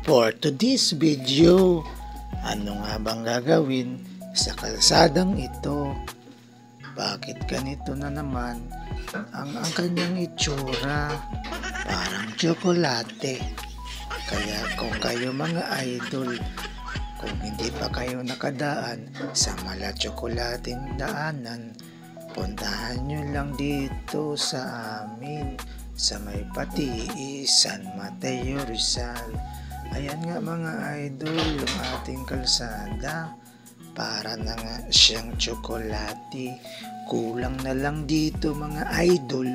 For today's video, ano nga bang gagawin sa kalsadang ito? Bakit ganito na naman ang kanyang itsura? Parang tsokolate. Kaya kung kayo mga idol, kung hindi pa kayo nakadaan sa Mala Tsokolating Daanan, puntahan nyo lang dito sa amin sa may Patiis, San Mateo, Rizal. Ayan nga mga idol, yung ating kalsada. Para na nga siyang tsokolate. Kulang na lang dito mga idol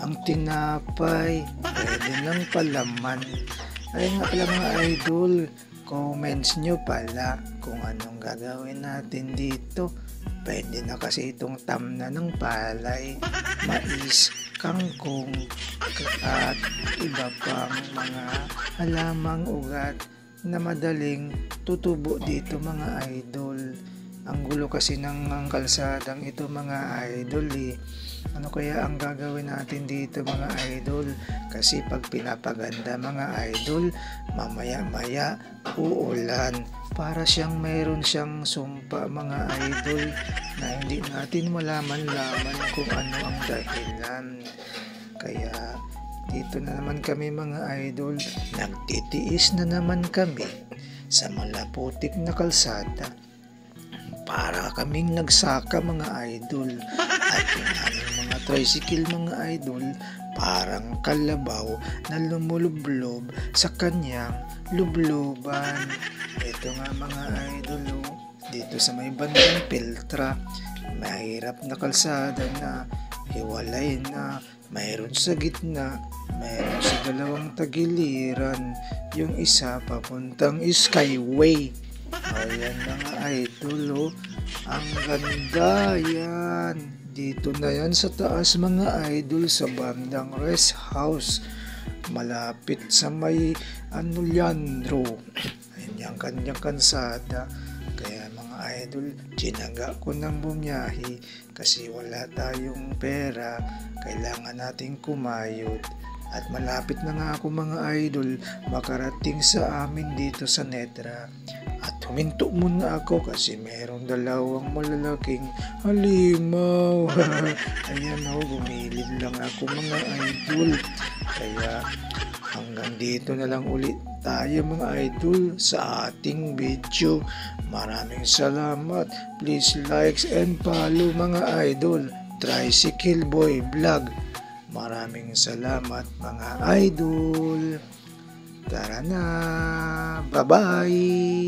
ang tinapay. Pwede ng palaman. Ayan nga pala mga idol, comments nyo pala kung anong gagawin natin dito. Pwede na kasi itong tamna ng palay, mais, kangkong, at iba pang mga halamang ugat na madaling tutubo dito mga idol. Ang gulo kasi ng kalsadang ito mga idol Ano kaya ang gagawin natin dito mga idol? Kasi pag pinapaganda mga idol, mamaya-maya uulan. Para siyang mayroon siyang sumpa mga idol na hindi natin malaman-laman kung ano ang dahilan. Kaya dito na naman kami mga idol, nagtitiis na naman kami sa malaputik na kalsada para kaming nagsaka mga idol. At yung aming mga tricycle mga idol parang kalabaw na lumulublob sa kanyang lubluban. Ito nga mga idol, dito sa may bandang Piltra, mahirap na kalsada na, hiwalay na, mayroon sa gitna, mayroon sa dalawang tagiliran, yung isa papuntang Skyway. Ayan mga idol, ang ganda yan. Dito na yan sa taas mga idol, sa bandang Rest House, malapit sa may Leandro. Ayan yung kanyang kansada. Kaya mga idol, tinaga ko ng bumiyahe kasi wala tayong pera, kailangan nating kumayod. At malapit na nga ako mga idol makarating sa amin dito sa Netra. At huminto muna ako kasi mayroong dalawang malalaking halimaw. Ayan bumilid lang ako mga idol. Kaya hanggang dito na lang ulit tayo mga idol sa ating video. Maraming salamat. Please like and follow mga idol. Tricycle Boy Vlog. Maraming salamat mga idol. Tara na. Bye-bye.